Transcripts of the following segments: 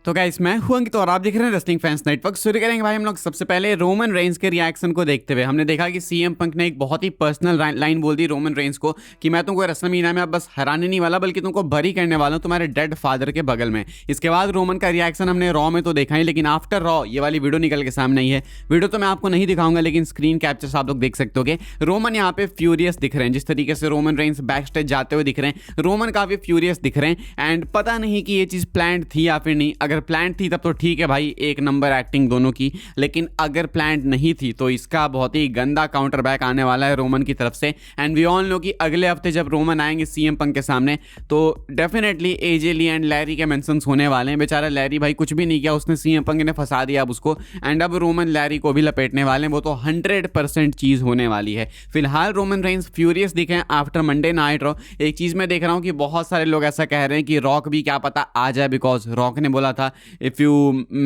तो गाइस मैं हूं अंकित और आप देख रहे हैं रेसलिंग फैंस नेटवर्क। शुरू करेंगे भाई हम लोग सबसे पहले रोमन रेंस के रिएक्शन को देखते हुए। हमने देखा कि सीएम पंक ने एक बहुत ही पर्सनल लाइन बोल दी रोमन रेंस को कि मैं तुमको रेसलमेनिया में अब बस हराने नहीं वाला बल्कि तुमको बरी करने वाला हूं तुम्हारे डेड फादर के बगल में। इसके बाद रोमन का रिएक्शन हमने रॉ में तो देखा ही, लेकिन आफ्टर रॉ ये वाली वीडियो निकल के सामने आई है। वीडियो तो मैं आपको नहीं दिखाऊंगा लेकिन स्क्रीन कैप्चर्स आप लोग देख सकते हो। रोमन यहाँ पे फ्यूरियस दिख रहे हैं, जिस तरीके से रोमन रेंस बैक स्टेज जाते हुए दिख रहे हैं रोमन काफी फ्यूरियस दिख रहे हैं। एंड पता नहीं कि ये चीज प्लान्ड थी या फिर नहीं। अगर प्लान्ड थी तब तो ठीक है भाई, एक नंबर एक्टिंग दोनों की। लेकिन अगर प्लान्ड नहीं थी तो इसका बहुत ही गंदा काउंटर बैक आने वाला है रोमन की तरफ से। एंड वी ऑल नो कि अगले हफ्ते जब रोमन आएंगे सीएम पंक के सामने तो definitely AJ Lee and Larry के मेंशंस होने वाले हैं। बेचारा लैरी भाई कुछ भी नहीं किया, उसने सीएम पंक ने फंसा दिया अब उसको। एंड अब रोमन लैरी को भी लपेटने वाले हैं, वो तो 100% चीज होने वाली है। फिलहाल रोमन रेंस फ्यूरियस दिखे हैं आफ्टर मंडे नाइट रॉ। एक चीज मैं देख रहा हूँ कि बहुत सारे लोग ऐसा कह रहे हैं कि रॉक भी क्या पता आ जाए, बिकॉज रॉक ने बोला था if you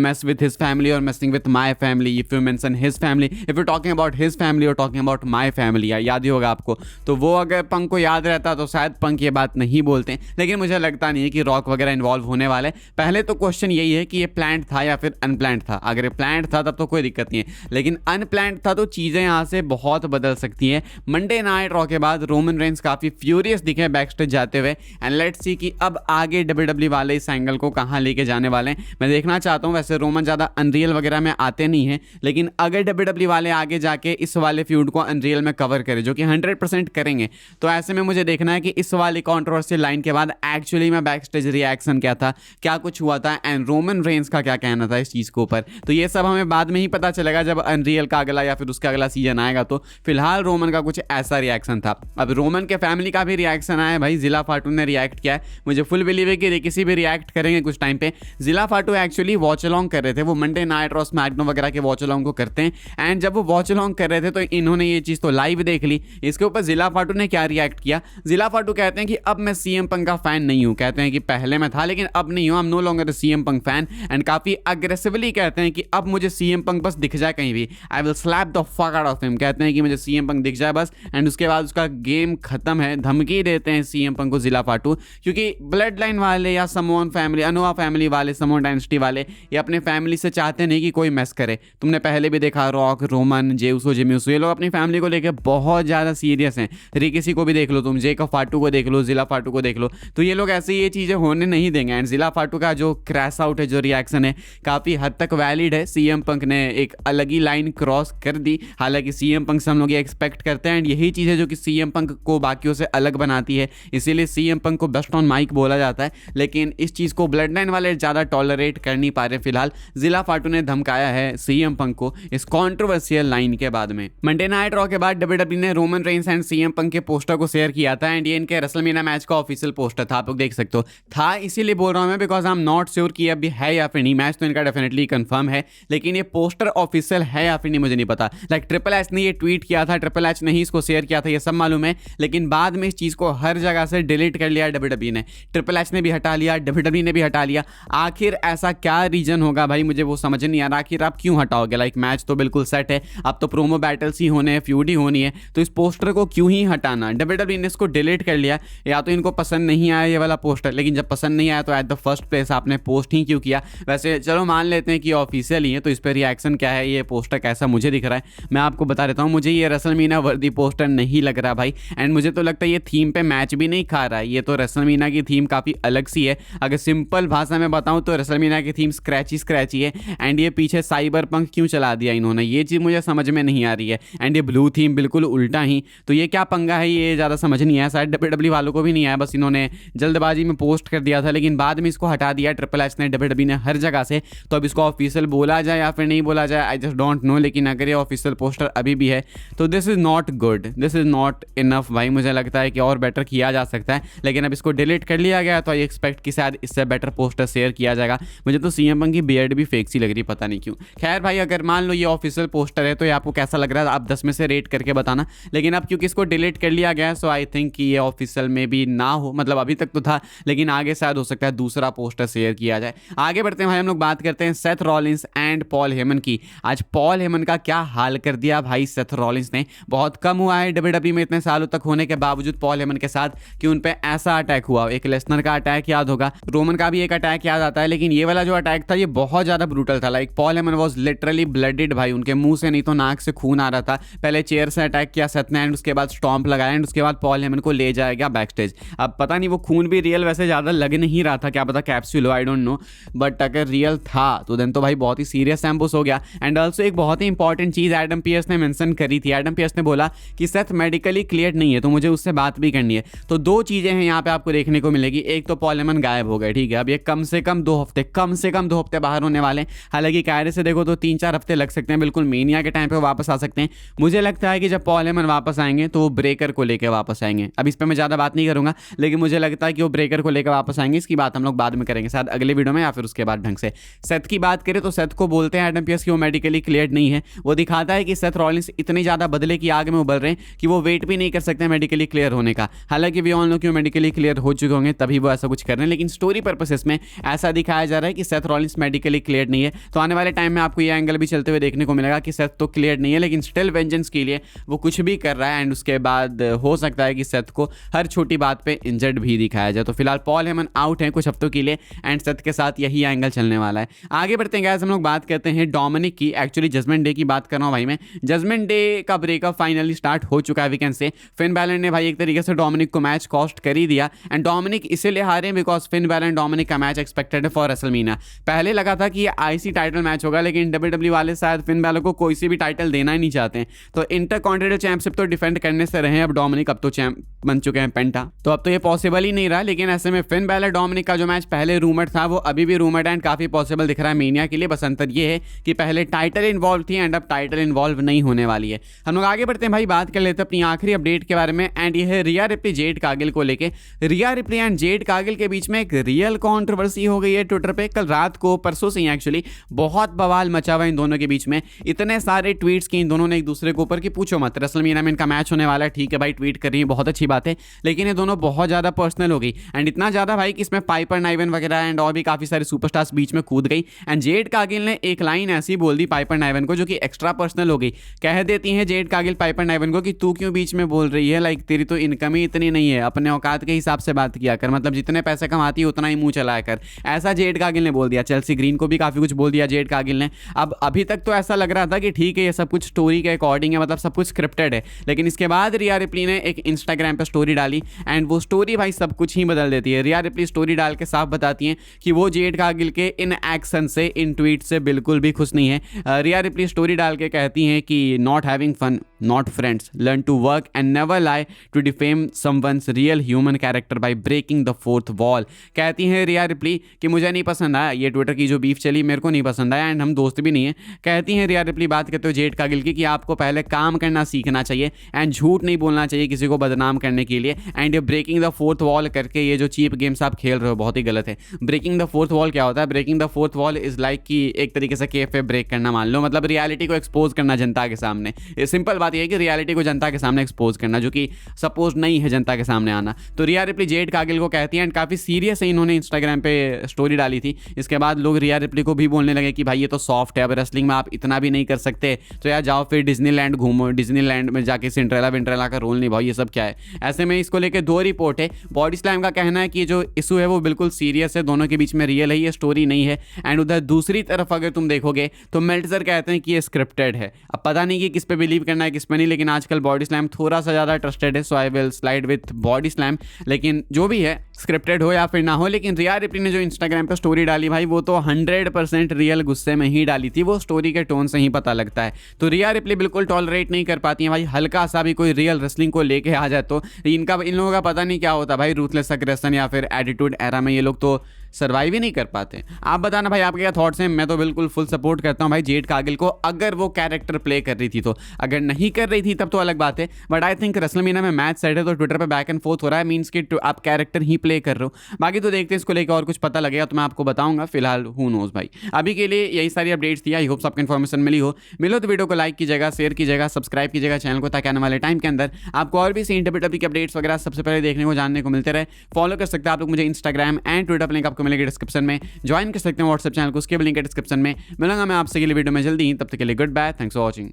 mess with his family or messing with my family, if you mention his family, if you're talking about his family or talking about my family, याद ही होगा आपको। तो वो अगर पंक को याद रहता तो शायद पंक ये बात नहीं बोलते, लेकिन मुझे लगता नहीं है कि रॉक वगैरह इन्वॉल्व होने वाले। पहले तो क्वेश्चन यही है कि ये प्लान्ड था या फिर अनप्लान्ड था। अगर ये प्लान्ड था तब तो कोई दिक्कत नहीं है, लेकिन अनप्लान्ड था तो चीज़ें यहाँ से बहुत बदल सकती हैं। मंडे नाइट रॉ के बाद रोमन रेंस काफ़ी फ्यूरियस दिखे बैक स्टेज जाते हुए। एंड लेट्स सी कि अब आगे डब्ल्यूडब्ल्यू वाले इस एंगल को कहाँ लेके जाने वाले हैं। मैं देखना चाहता हूँ। वैसे रोमन ज़्यादा अनरियल वगैरह में आते नहीं हैं, लेकिन अगर डब्ल्यूडब्ल्यू वाले आगे जाके इस वाले फ्यूड को अनरियल में कवर करें, जो कि 100% करेंगे, तो ऐसे में मुझे देखना है कि इस वाली कंट्रोवर्शियल लाइन के बाद एक्चुअली में बैक स्टेज रिएक्शन क्या था, क्या कुछ हुआ था, एंड रोमन रेंस का क्या कहना था इस चीज़ के ऊपर। तो ये सब हमें बाद में ही पता चलेगा जब अनरियल का अगला या फिर उसका अगला सीजन आएगा। तो फिलहाल रोमन का कुछ ऐसा रिएक्शन था। अब रोमन के फैमिली का भी रिएक्शन आया है भाई। जिला फाटू ने रिएक्ट किया है। मुझे फुल बिलीव है कि किसी भी रिएक्ट करेंगे कुछ टाइम पे। जिला फाटू एक्चुअली वॉच अलॉन्ग कर रहे थे, वो मंडे नाइट रॉ स्मैकडाउन वगैरह के वॉच अलॉन्ग को करते हैं। एंड जब वो वॉच अलॉन्ग कर रहे थे तो इन्होंने ये चीज़ तो लाइव देख ली। इसके ऊपर जिला फाटू ने क्या रिएक्ट किया, जिला फाटू कहते हैं कि अब मैं सीएम पंक का फैन नहीं हूँ। कहते हैं कि पहले मैं था लेकिन अब नहीं हूँ, I am no longer CM Punk fan. And काफ़ी अग्रेसिवली कहते हैं कि अब मुझे सीएम पंक बस दिख जाए कहीं भी, I will slab the fuck out of him. कहते हैं कि मुझे सीएम पंक दिख जाए बस, एंड उसके बाद उसका गेम खत्म है। धमकी देते हैं सीएम पंक को जिला फाटू, क्योंकि ब्लड लाइन वाले या समोन फैमिली, अनोवा फैमिली वाले, समोन डायनेस्टी वाले ये अपने फैमिली से चाहते नहीं कि कोई मैस करे। तुमने पहले भी देखा रॉक, रोमन, जेउसो, जिम्यूसो, ये लोग अपनी फैमिली को लेकर बहुत ज़्यादा सीरियस हैं। रिकिसी को भी देख लो तुम, जेकब फाटू को देख लो, जिला फाटू को देख लो। तो ये लोग ऐसे ये चीज़ें होने नहीं देंगे। एंड जिला फाटू का जो क्रैश आउट है, जो रिएक्शन है, काफ़ी हद तक वैलिड है। सीएम पंक ने एक अलग ही लाइन क्रॉस कर दी। हालांकि सीएम पंक से हम लोग ये एक्सपेक्ट करते हैं, एंड यही चीज़ है जो कि सीएम पंक को बाकियों से अलग बनाती है। इसीलिए सीएम पंक को बेस्ट ऑन माइक बोला जाता है। लेकिन इस चीज़ को ब्लड लाइन वाले ज़्यादा टॉलरेट कर नहीं पा रहे। फिलहाल जिला फाटू ने धमकाया है सीएम पंक को इस कंट्रोवर्शियल लाइन के बाद में। मंडे नाइट रॉ के बाद डब्ल्यूडब्ल्यू ने Roman Reigns and CM Punk के पोस्टर को शेयर किया था। एंड ये इनके रेसलमेनिया मैच का ऑफिशियल पोस्टर था, आप लोग देख सकते हो। था इसीलिए बोल रहा हूं मैं because I am not sure कि अभी है या फिर नहीं। मैच तो इनका डेफिनेटली कंफर्म है, लेकिन ये पोस्टर ऑफिशियल है या फिर नहीं मुझे नहीं पता। लाइक ट्रिपल एच ने ये ट्वीट किया था, ट्रिपल एच ने ही इसको शेयर किया था, ये सब मालूम है। लेकिन बाद में इस चीज़ को हर जगह से डिलीट कर लिया डब्ल्यूडब्ल्यू ने। ट्रिपल एच ने भी हटा लिया, डब्ल्यूडब्ल्यू ने भी हटा लिया। आखिर ऐसा क्या रीजन होगा भाई, मुझे वो समझ नहीं आ रहा। आखिर आप क्यों हटाओगे? लाइक मैच तो बिल्कुल सेट है, अब तो प्रोमो बैटल्स ही होने हैं, फ्यूड ही होनी है, तो इस पोस्टर को क्यों ही हटाना? डब्ल्यूडब्ल्यू ने इसको डिलीट कर लिया। या तो इनको पसंद नहीं आया ये वाला पोस्टर, लेकिन जब पसंद नहीं आया तो एट द फर्स्ट प्लेस आपने पोस्ट ही क्यों किया? वैसे चलो मान लेते हैं कि ऑफिशियल ही है, तो इस पर रिएक्शन क्या है, ये पोस्टर कैसा मुझे दिख रहा है मैं आपको बता देता हूँ। मुझे ये रेसलमेनिया वर्दी पोस्टर नहीं लग रहा भाई। एंड मुझे तो लगता है ये थीम पे मैच भी नहीं खा रहा है। ये तो रेसलमेनिया की थीम काफ़ी अलग सी है। अगर सिंपल भाषा में बताऊँ तो रेसलमेनिया की थीम स्क्रैची है। एंड ये पीछे साइबर पंक क्यों चला दिया इन्होंने, ये चीज़ मुझे समझ में नहीं आ रही है। एंड ये ब्लू थीम बिल्कुल उल्टा ही, तो ये क्या पंगा है ये ज़्यादा समझ नहीं आया। शायद डब्ल्यूडब्ल्यू वालों को भी नहीं आया, बस इन्होंने जल्दबाजी में पोस्ट कर दिया था, लेकिन बाद में इसको हटा दिया ट्रिपल एच ने, डब्ल्यूडब्ल्यू ने हर जगह से। तो अब इसको ऑफिशियल बोला जाए या फिर नहीं बोला जाए, आई जस्ट डोंट नो। लेकिन अगर ये ऑफिशियल पोस्टर अभी भी है तो this is not good, this is not enough भाई। मुझे लगता है कि और बेटर किया जा सकता है, लेकिन अब इसको डिलीट कर लिया गया तो आई एक्सपेक्ट कि शायद इससे बेटर पोस्टर शेयर किया जाएगा। मुझे तो सीएम पंक की बियर्ड भी फेक सी लग रही, पता नहीं क्यों। खैर भाई, अगर मान लो ये ऑफिशियल पोस्टर है तो ये आपको कैसा लग रहा है आप 10 में से रेट करके बताना। लेकिन अब क्योंकि इसको डिलीट कर लिया गया सो आई थिंक कि ये ऑफिशियल में भी ना हो, मतलब अभी तक तो था लेकिन आगे शायद हो सकता है दूसरा पोस्टर शेयर किया जाए। आगे बढ़ते हैं भाई, हम लोग बात करते हैं Seth Rollins and Paul Heyman की। आज पॉल हेमन का क्या हाल कर दिया भाई सेथ रॉलिंस ने। बहुत कम हुआ है डब्ल्यूडब्ल्यू में इतने सालों तक होने के बावजूद पॉल हेमन के साथ कि उन पे ऐसा अटैक हुआ। एक लेसनर का अटैक याद होगा, रोमन का भी एक अटैक याद आता है, लेकिन ये वाला जो अटैक था ये बहुत ज़्यादा ब्रूटल था। Like Paul Heyman was literally blooded भाई, उनके मुंह से नहीं तो नाक से खून आ रहा था। पहले चेयर से अटैक किया सेथ ने एंड उसके बाद स्टॉम्प लगाया एंड उसके बाद पॉल हेमन को ले जाया गया बैक स्टेज। अब पता नहीं वो खून भी रियल वैसे ज़्यादा लग नहीं रहा था, क्या पता कैप्सूल हो, आई डोंट नो, बट अगर रियल था तो देन तो भाई बहुत ही सीरियस एम्बुश हो गया। एंड ऑल्सो एक बहुत ही इंपॉर्टेंट चीज़ एडम पियर्स ने मेंशन करी थी। एडम पियर्स ने बोला कि सेथ मेडिकली क्लियर नहीं है तो मुझे उससे बात भी करनी है। तो दो चीज़ें हैं यहाँ पे आपको देखने को मिलेगी। एक तो पॉल हेमन गायब हो गए, ठीक है, अब ये कम से कम 2 हफ्ते बाहर होने वाले। हालांकि कायरे से देखो तो 3-4 हफ्ते लग सकते हैं, बिल्कुल मेनिया के टाइम पे वापस आ सकते हैं। मुझे लगता है कि जब पॉल हेमन वापस आएंगे तो वो ब्रेकर को लेकर वापस आएंगे। अब इस पर मैं ज़्यादा बात नहीं करूंगा, लेकिन मुझे लगता है कि वो ब्रेकर को लेकर वापस आएंगे। इसकी बात हम लोग बाद में करेंगे, शायद अगले वीडियो में या फिर उसके बाद ढंग से। सेथ की बात करें तो सेथ को बोलते हैं एडम पियर्स कि वो मेडिकली क्लियर नहीं है। वो दिखाता है कि सेथ रॉलिंस इतनी ज़्यादा बदले की आग में उबल रहे हैं कि वो वेट भी नहीं कर सकते मेडिकली क्लियर होने का। हालांकि वी ऑल नो कि वो मेडिकली क्लियर हो चुके होंगे तभी वो ऐसा कुछ कर रहे हैं, लेकिन स्टोरी पर्पसेस में ऐसा दिखाया जा रहा है कि सेथ रॉलिंस मेडिकली क्लियर नहीं है। तो आने वाले टाइम में आपको ये एंगल भी चलते हुए देखने को मिलेगा कि सेथ तो क्लियर नहीं है लेकिन स्टिल वेंजेंस के लिए वो कुछ भी कर रहा है। एंड उसके बाद हो सकता है कि सेथ को हर छोटी बात पे इंजर्ड भी दिखाया जाए। तो फिलहाल पॉल हेमन आउट है कुछ हफ्तों के लिए एंड सेथ के साथ यही एंगल चलने वाला है। आगे बढ़ते हैं गाइस, हम लोग बात करते हैं डोमिनिक की। एक्चुअली जजमेंट डे की बात कर रहा हूँ भाई मैं। जजमेंट डे का ब्रेकअप फाइनली स्टार्ट हो चुका है वी कैन से। फिन बैलन ने भाई एक तरीके से डोमिनिक को मैच कॉस्ट कर ही दिया एंड डोमिनिक इसलिए हारे हैं बिकॉज फिन बैलन डोमिनिक का मैच एक्सपेक्टेड है फॉर रेसलमेनिया। पहले लगा था कि ये आईसी टाइटल मैच होगा, लेकिन डब्ल्यूडब्ल्यू वाले शायद फिन बैलन को कोई सी भी टाइटल देना ही नहीं चाहते हैं। तो इंटरकॉन्टिनेंटल चैंपियनशिप तो डिफेंड करने से रहे, अब डोमिनिक अब तो चैंप बन चुके हैं पेंटा, तो अब तो ये पॉसिबल ही नहीं रहा। लेकिन ऐसे में फिन बैलर डोमिनिक का जो मैच पहले रूमर था वो अभी भी रूमर एंड काफी पॉसिबल दिख रहा है मेनिया के लिए। बस अंतर ये है कि पहले टाइटल इन्वॉल्व थी एंड अब टाइटल इन्वॉल्व नहीं होने वाली है। हम लोग आगे बढ़ते हैं भाई, बात कर लेते हैं अपनी आखिरी अपडेट के बारे में एंड ये है रिया रिप्ली जेड कार्गिल को लेके। रिया रिप्ली एंड जेड कार्गिल के बीच में एक रियल कंट्रोवर्सी हो गई है ट्विटर पे कल रात को, परसों से एक्चुअली बहुत बवाल मचा हुआ इन दोनों के बीच में। इतने सारे ट्वीट्स किए इन दोनों ने एक दूसरे के ऊपर कि पूछो मत। रेसलमेनिया में इनका मैच होने वाला है, ठीक है भाई, ट्वीट कर रही है, बहुत अच्छी बात है, लेकिन ये दोनों बहुत ज़्यादा पर्सनल हो गई एंड इतना ज़्यादा भाई कि इसमें पाइपर नाइवन वगैरह एंड और भी काफ़ी सारे सुपरस्टार्स बीच में कूद गई। एंड जेड कार्गिल ने एक लाइन ऐसी बोल दी पाइपर नाइवन को जो कि एक्स्ट्रा पर्सनल हो गई। कह देती हैं जेड कार्गिल पाइपर नाइवन को कि तू क्यों बीच में बोल रही है, लाइक तेरी तो इनकम ही इतनी नहीं है, अपने औकात के हिसाब से बात किया कर, मतलब जितने पैसे कमाती है उतना ही मुंह चलाया कर। ऐसा जेड कार्गिल ने बोल दिया। चेल्सी ग्रीन को भी काफ़ी कुछ बोल दिया जेड कार्गिल ने। अब अभी तक तो ऐसा लग रहा था कि ठीक है ये सब कुछ स्टोरी के अकॉर्डिंग है, मतलब सब कुछ स्क्रिप्टेड है, लेकिन इसके बाद रिया रिप्ली ने एक इंस्टाग्राम पर स्टोरी डाली एंड वो स्टोरी भाई सब कुछ ही बदल देती है। रिया रिप्ली स्टोरी डाल के साफ बताती हैं कि वो जेड कार्गिल के इन एक्शन से, इन ट्वीट से बिल्कुल भी खुश नहीं है। रिया रिप्ली स्टोरी डाल के कहती हैं कि not having fun, not friends, learn to work and never lie to defame someone's real human character by breaking the fourth wall. कहती हैं रिया रिप्ली कि मुझे नहीं पसंद आया ये ट्विटर की जो बीफ चली, मेरे को नहीं पसंद आया एंड हम दोस्त भी नहीं है। कहती हैं रिया रिप्ली, बात करते हो जेड कार्गिल की, कि आपको पहले काम करना सीखना चाहिए एंड झूठ नहीं बोलना चाहिए किसी को बदनाम करने के लिए। एंड ये ब्रेकिंग द फोर्थ वॉल करके ये जो चीप गेम्स आप खेल रहे हो बहुत ही गलत है। ब्रेकिंग द फोर्थ वॉल क्या होता है? Breaking the fourth wall is like कि एक तरीके से कैफे ब्रेक करना मान लो, मतलब रियलिटी को एक्सपोज करना जनता के सामने। ये सिंपल बात यह है कि रियलिटी को जनता के सामने एक्सपोज करना, जो कि सपोज नहीं है जनता के सामने आना। तो रिया रिप्ली जेड कार्गिल को कहती है एंड काफ़ी सीरियस है, इन्होंने इंस्टाग्राम पे स्टोरी डाली थी। इसके बाद लोग रिया रिप्ली को भी बोलने लगे कि भाई ये तो सॉफ्ट है, अब रेसलिंग में आप इतना भी नहीं कर सकते, तो यार जाओ फिर डिज्नीलैंड घूमो, डिज्नीलैंड में जाके सिंड्रेला विंड्रेला का रोल निभाओ, ये सब क्या है। ऐसे में इसको लेकर 2 रिपोर्ट है। बॉडी स्लैम का कहना है कि जो इशू है वो बिल्कुल सीरियस है, दोनों के बीच में रियल है, ये स्टोरी नहीं है। एंड उधर दूसरी तरफ अगर तुम देखोगे तो मेल्टजर कहते हैं कि ये स्क्रिप्टेड है। अब पता नहीं कि किस पे बिलीव करना है किस पे नहीं, लेकिन आजकल बॉडी स्लैम थोड़ा सा ज़्यादा ट्रस्टेड है, so I will slide with body slam. लेकिन जो भी है स्क्रिप्टेड हो या फिर ना हो, लेकिन रिया रिप्ली ने जो इंस्टाग्राम पे स्टोरी डाली भाई वो तो 100% रियल गुस्से में ही डाली थी, वो स्टोरी के टोन से ही पता लगता है। तो रिया रिप्ली बिल्कुल टॉलरेट नहीं कर पाती हैं भाई, हल्का सा भी कोई रियल रेसलिंग को लेके आ जाए तो इन लोगों का पता नहीं क्या होता भाई, रूथलेस अग्रेशन या फिर एटीट्यूड एरा में ये लोग तो सर्वाइव ही नहीं कर पाते। आप बताना भाई आपके क्या थॉट्स हैं। मैं तो बिल्कुल फुल सपोर्ट करता हूँ भाई जेड कार्गिल को, अगर वो कैरेक्टर प्ले कर रही थी तो। अगर नहीं कर रही थी तब तो अलग बात है, बट आई थिंक रेसलमेनिया में मैच सेट है तो ट्विटर पे बैक एंड फोर्थ हो रहा है, मीन्स कि आप कैरेक्टर ही प्ले कर रहे हो। बाकी तो देखते हैं इसको लेकर और कुछ पता लगेगा तो मैं आपको बताऊंगा। फिलहाल हू नोज भाई, अभी के लिए यही सारी अपडेट्स थी। आई होप आपको इन्फॉर्मेशन मिली हो। मिलो तो वीडियो को लाइक कीजिएगा, शेयर कीजिएगा, सब्सक्राइब कीजिएगा चैनल को, ताकि आने वाले टाइम के अंदर आपको और भी WWE के अपडेट्स वगैरह सबसे पहले देखने को जानने को मिलते रहे। फॉलो कर सकते हैं आप लोग मुझे इंस्टाग्राम एंड ट्विटर पर, लिंक आपको मिलेगी डिस्क्रिप्शन में। ज्वाइन कर सकते हैं व्हाट्सएप चैनल को, उसके भी लिंक है डिस्क्रिप्शन में। मिलूंगा मैं आपसे अगली वीडियो में जल्दी ही, तब तक के लिए good bye, thanks for watching.